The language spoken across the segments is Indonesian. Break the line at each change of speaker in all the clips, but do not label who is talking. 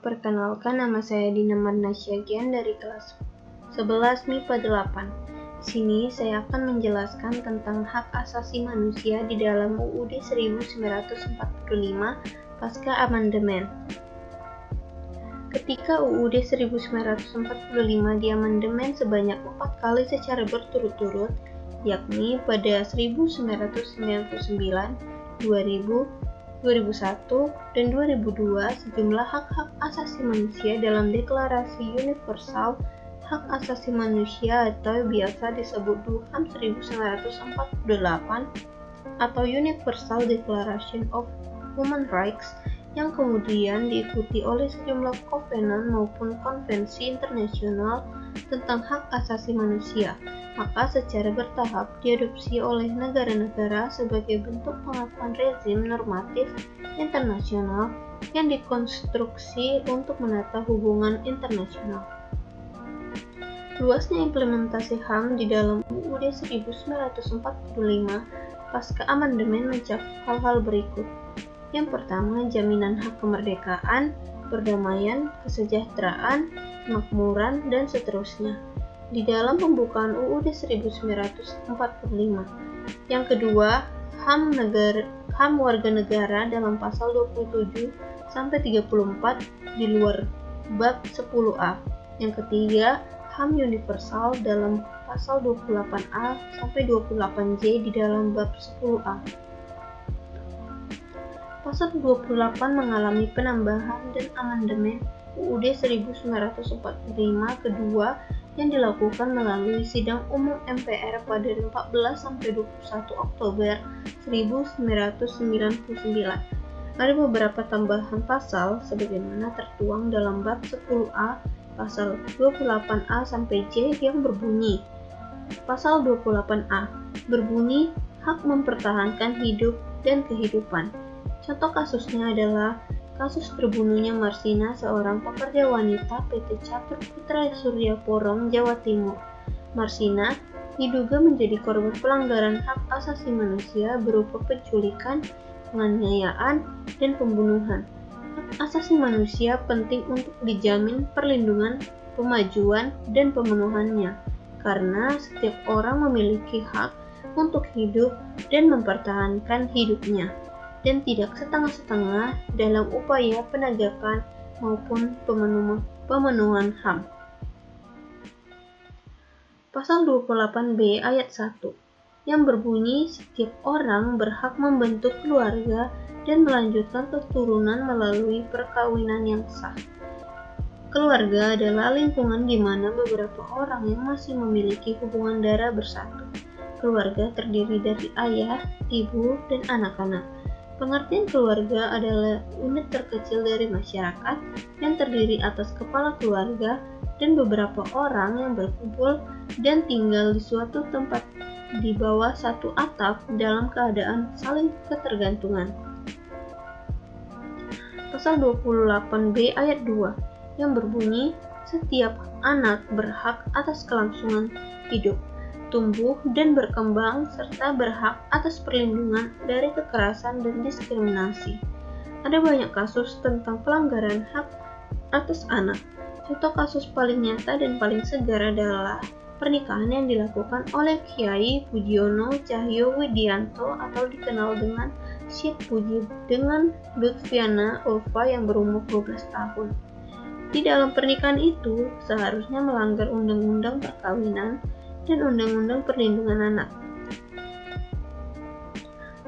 Perkenalkan, nama saya Dina Marnasyagian dari kelas 11 MIPA 8. Di sini saya akan menjelaskan tentang hak asasi manusia di dalam UUD 1945 pasca amandemen. Ketika UUD 1945 diamandemen sebanyak 4 kali secara berturut-turut, yakni pada 1999, 2000, 2001, dan 2002, sejumlah hak-hak asasi manusia dalam Deklarasi Universal Hak Asasi Manusia atau biasa disebut HAM 1948 atau Universal Declaration of Human Rights yang kemudian diikuti oleh sejumlah kovenan maupun konvensi internasional tentang hak asasi manusia, maka secara bertahap diadopsi oleh negara-negara sebagai bentuk pengakuan rezim normatif internasional yang dikonstruksi untuk menata hubungan internasional. Luasnya implementasi HAM di dalam UUD 1945 pasca amandemen mencakup hal-hal berikut. Yang pertama, jaminan hak kemerdekaan, perdamaian, kesejahteraan, kemakmuran, dan seterusnya di dalam pembukaan UUD 1945. Yang kedua, HAM warga negara dalam pasal 27 sampai 34 di luar bab 10A. Yang ketiga, HAM universal dalam pasal 28A sampai 28J di dalam bab 10A. Pasal 28 mengalami penambahan dan amandemen UUD 1945 kedua yang dilakukan melalui sidang umum MPR pada 14-21 Oktober 1999. Ada beberapa tambahan pasal sebagaimana tertuang dalam bab 10A pasal 28A sampai J yang berbunyi. Pasal 28A berbunyi hak mempertahankan hidup dan kehidupan. Contoh kasusnya adalah kasus terbunuhnya Marsina, seorang pekerja wanita PT Catur Putra Surya Porong, Jawa Timur. Marsina diduga menjadi korban pelanggaran hak asasi manusia berupa penculikan, penganiayaan, dan pembunuhan. Hak asasi manusia penting untuk dijamin perlindungan, pemajuan, dan pemenuhannya, karena setiap orang memiliki hak untuk hidup dan mempertahankan hidupnya, dan tidak setengah-setengah dalam upaya penegakan maupun pemenuhan HAM. Pasal 28B ayat 1 yang berbunyi setiap orang berhak membentuk keluarga dan melanjutkan keturunan melalui perkawinan yang sah. Keluarga adalah lingkungan di mana beberapa orang yang masih memiliki hubungan darah bersatu. Keluarga terdiri dari ayah, ibu, dan anak-anak. Pengertian keluarga adalah unit terkecil dari masyarakat yang terdiri atas kepala keluarga dan beberapa orang yang berkumpul dan tinggal di suatu tempat di bawah satu atap dalam keadaan saling ketergantungan. Pasal 28B ayat 2 yang berbunyi setiap anak berhak atas kelangsungan hidup, tumbuh dan berkembang, serta berhak atas perlindungan dari kekerasan dan diskriminasi. Ada banyak kasus tentang pelanggaran hak atas anak. Contoh kasus paling nyata dan paling segar adalah pernikahan yang dilakukan oleh Kiai Pujiono Cahyo Widianto atau dikenal dengan Syekh Puji dengan Lutfiana Ulfa yang berumur 12 tahun. Di dalam pernikahan itu seharusnya melanggar undang-undang perkawinan dan Undang-Undang Perlindungan Anak.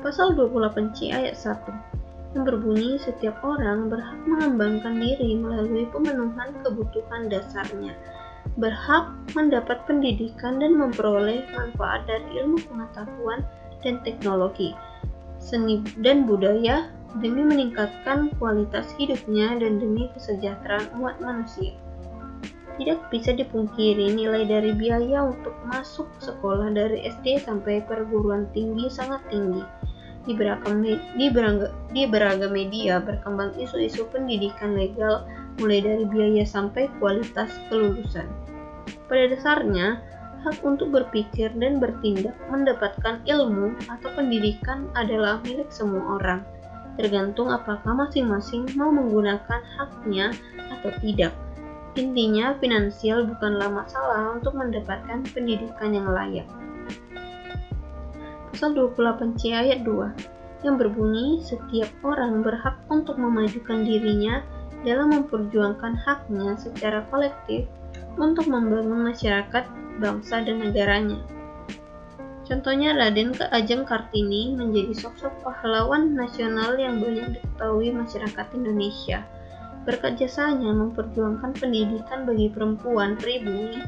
Pasal 28C ayat 1 yang berbunyi setiap orang berhak mengembangkan diri melalui pemenuhan kebutuhan dasarnya, berhak mendapat pendidikan dan memperoleh manfaat dari ilmu pengetahuan dan teknologi, seni dan budaya demi meningkatkan kualitas hidupnya dan demi kesejahteraan umat manusia. Tidak bisa dipungkiri nilai dari biaya untuk masuk sekolah dari SD sampai perguruan tinggi sangat tinggi. Di beragam media berkembang isu-isu pendidikan legal mulai dari biaya sampai kualitas kelulusan. Pada dasarnya, hak untuk berpikir dan bertindak mendapatkan ilmu atau pendidikan adalah milik semua orang, tergantung apakah masing-masing mau menggunakan haknya atau tidak. Intinya, finansial bukanlah masalah untuk mendapatkan pendidikan yang layak. Pasal 28C ayat 2 yang berbunyi setiap orang berhak untuk memajukan dirinya dalam memperjuangkan haknya secara kolektif untuk membangun masyarakat, bangsa, dan negaranya. Contohnya Raden Ki Ajeng Kartini menjadi sosok pahlawan nasional yang banyak diketahui masyarakat Indonesia. Berkat jasanya memperjuangkan pendidikan bagi perempuan pribumi,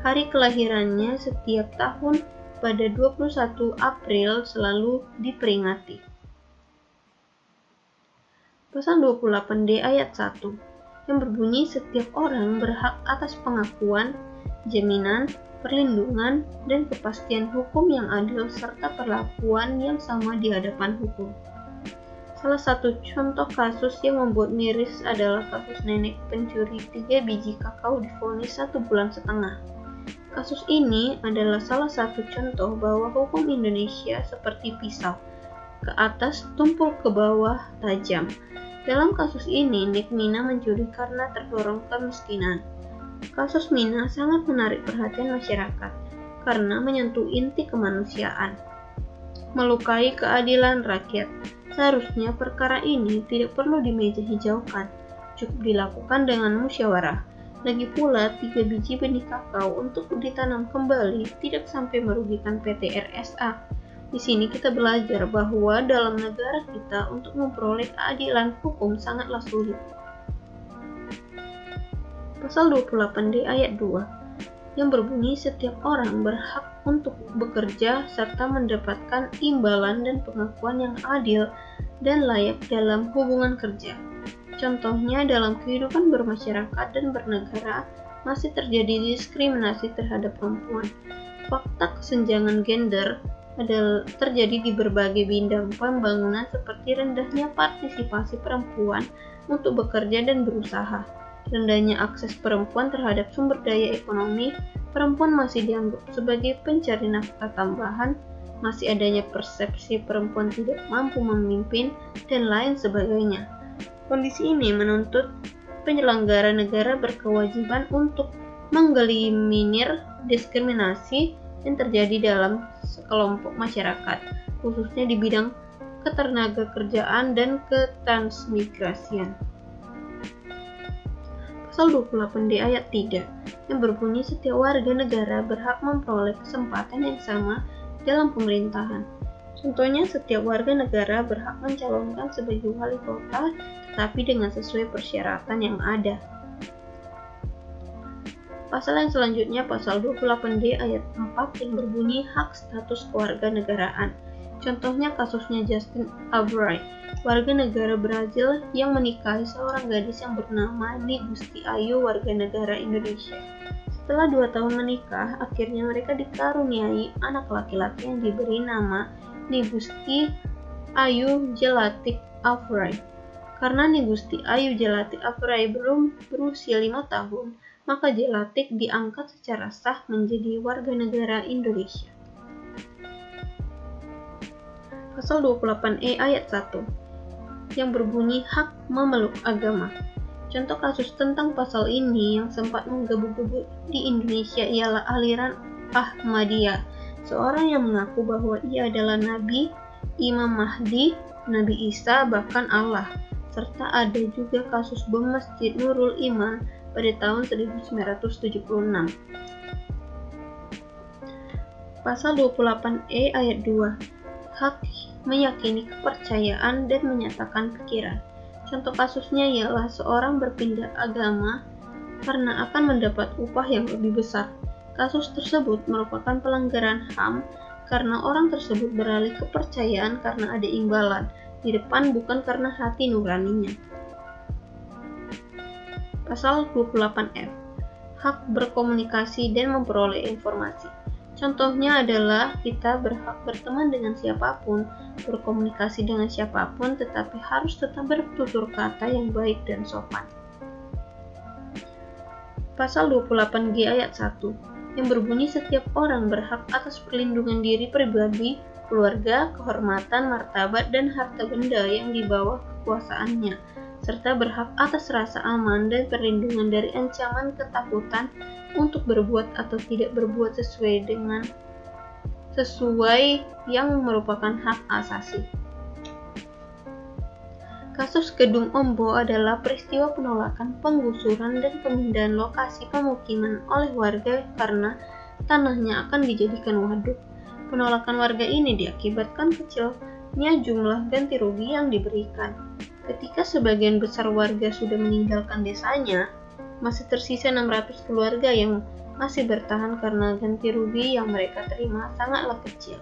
hari kelahirannya setiap tahun pada 21 April selalu diperingati. Pasal 28D ayat 1 yang berbunyi setiap orang berhak atas pengakuan, jaminan, perlindungan, dan kepastian hukum yang adil serta perlakuan yang sama di hadapan hukum. Salah satu contoh kasus yang membuat miris adalah kasus nenek pencuri 3 biji kakao divonis 1,5 bulan. Kasus ini adalah salah satu contoh bahwa hukum Indonesia seperti pisau, ke atas tumpul ke bawah tajam. Dalam kasus ini, Nik Mina mencuri karena terdorong kemiskinan. Kasus Mina sangat menarik perhatian masyarakat karena menyentuh inti kemanusiaan, melukai keadilan rakyat. Seharusnya perkara ini tidak perlu dimeja hijaukan, cukup dilakukan dengan musyawarah. Lagi pula, 3 biji benih kakao untuk ditanam kembali tidak sampai merugikan PT RSA. Di sini kita belajar bahwa dalam negara kita untuk memperoleh keadilan hukum sangatlah sulit. Pasal 28D ayat 2 yang berbunyi setiap orang berhak untuk bekerja serta mendapatkan imbalan dan pengakuan yang adil dan layak dalam hubungan kerja. Contohnya dalam kehidupan bermasyarakat dan bernegara masih terjadi diskriminasi terhadap perempuan. Fakta kesenjangan gender terjadi di berbagai bidang pembangunan seperti rendahnya partisipasi perempuan untuk bekerja dan berusaha, rendahnya akses perempuan terhadap sumber daya ekonomi, perempuan masih dianggap sebagai pencari nafkah tambahan, masih adanya persepsi perempuan tidak mampu memimpin, dan lain sebagainya. Kondisi ini menuntut penyelenggara negara berkewajiban untuk mengeliminir diskriminasi yang terjadi dalam sekelompok masyarakat, khususnya di bidang ketenagakerjaan dan ketransmigrasian. Pasal 28D ayat 3 yang berbunyi setiap warga negara berhak memperoleh kesempatan yang sama dalam pemerintahan. Contohnya, setiap warga negara berhak mencalonkan sebagai wali kota, tetapi dengan sesuai persyaratan yang ada. Pasal yang selanjutnya, pasal 28D ayat 4 yang berbunyi hak status kewarganegaraan. Contohnya kasusnya Justin Albright, warga negara Brazil yang menikahi seorang gadis yang bernama Ni Gusti Ayu, warga negara Indonesia. Setelah 2 tahun menikah, akhirnya mereka dikaruniai anak laki-laki yang diberi nama Ni Gusti Ayu Jelatik Albright. Karena Ni Gusti Ayu Jelatik Albright belum berusia 5 tahun, maka Jelatik diangkat secara sah menjadi warga negara Indonesia. Pasal 28E ayat 1 yang berbunyi hak memeluk agama. Contoh kasus tentang pasal ini yang sempat menggebu-gebu di Indonesia ialah aliran Ahmadiyah, seorang yang mengaku bahwa ia adalah Nabi, Imam Mahdi, Nabi Isa, bahkan Allah. Serta ada juga kasus bom Masjid Nurul Iman pada tahun 1976. Pasal 28E ayat 2 hak meyakini kepercayaan dan menyatakan pikiran. Contoh kasusnya ialah seorang berpindah agama karena akan mendapat upah yang lebih besar. Kasus tersebut merupakan pelanggaran HAM karena orang tersebut beralih kepercayaan karena ada imbalan di depan, bukan karena hati nuraninya. Pasal 28F hak berkomunikasi dan memperoleh informasi. Contohnya adalah kita berhak berteman dengan siapapun, berkomunikasi dengan siapapun, tetapi harus tetap bertutur kata yang baik dan sopan. Pasal 28G ayat 1 yang berbunyi setiap orang berhak atas perlindungan diri pribadi, keluarga, kehormatan, martabat, dan harta benda yang di bawah kekuasaannya, serta berhak atas rasa aman dan perlindungan dari ancaman ketakutan untuk berbuat atau tidak berbuat sesuai yang merupakan hak asasi. Kasus Gedung Ombo adalah peristiwa penolakan penggusuran dan pemindahan lokasi pemukiman oleh warga karena tanahnya akan dijadikan waduk. Penolakan warga ini diakibatkan kecilnya jumlah ganti rugi yang diberikan. Ketika sebagian besar warga sudah meninggalkan desanya, masih tersisa 600 keluarga yang masih bertahan karena ganti rugi yang mereka terima sangatlah kecil.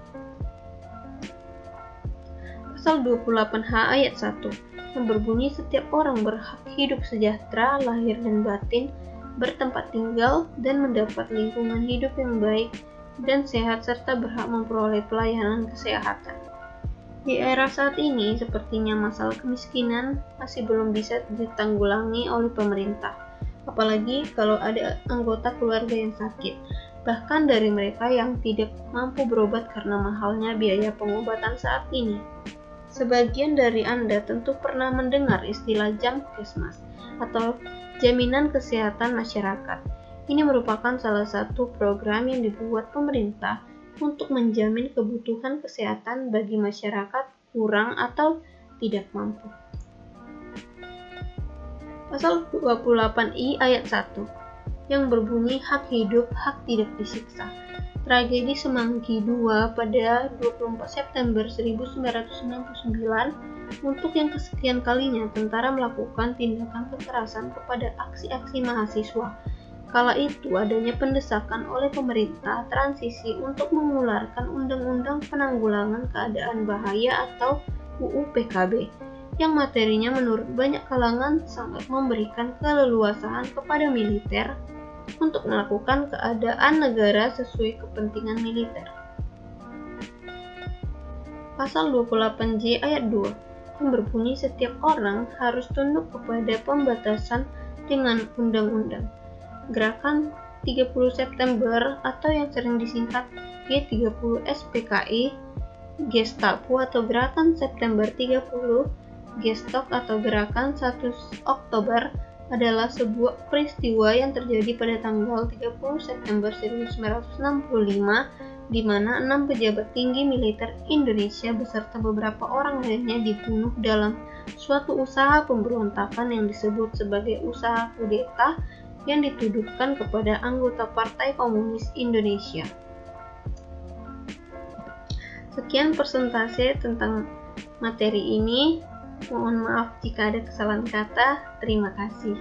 Pasal 28H ayat 1 yang berbunyi setiap orang berhak hidup sejahtera, lahir dan batin, bertempat tinggal, dan mendapat lingkungan hidup yang baik dan sehat serta berhak memperoleh pelayanan kesehatan. Di era saat ini, sepertinya masalah kemiskinan masih belum bisa ditanggulangi oleh pemerintah, apalagi kalau ada anggota keluarga yang sakit, bahkan dari mereka yang tidak mampu berobat karena mahalnya biaya pengobatan saat ini. Sebagian dari Anda tentu pernah mendengar istilah Jamkesmas atau Jaminan Kesehatan Masyarakat. Ini merupakan salah satu program yang dibuat pemerintah untuk menjamin kebutuhan kesehatan bagi masyarakat kurang atau tidak mampu. Pasal 28I ayat 1 yang berbunyi hak hidup, hak tidak disiksa. Tragedi Semanggi II pada 24 September 1999 untuk yang kesekian kalinya tentara melakukan tindakan kekerasan kepada aksi-aksi mahasiswa. Kala itu adanya pendesakan oleh pemerintah transisi untuk mengeluarkan Undang-Undang Penanggulangan Keadaan Bahaya atau UU PKB yang materinya menurut banyak kalangan sangat memberikan keleluasaan kepada militer untuk melakukan keadaan negara sesuai kepentingan militer. Pasal 28J ayat 2 yang berbunyi setiap orang harus tunduk kepada pembatasan dengan undang-undang. Gerakan 30 September atau yang sering disingkat G30 SPKI, Gestapo atau Gerakan September 30, Gestok atau Gerakan 1 Oktober adalah sebuah peristiwa yang terjadi pada tanggal 30 September 1965 di mana 6 pejabat tinggi militer Indonesia beserta beberapa orang lainnya dibunuh dalam suatu usaha pemberontakan yang disebut sebagai usaha kudeta yang dituduhkan kepada anggota Partai Komunis Indonesia. Sekian persentase tentang materi ini. Mohon maaf jika ada kesalahan kata. Terima kasih.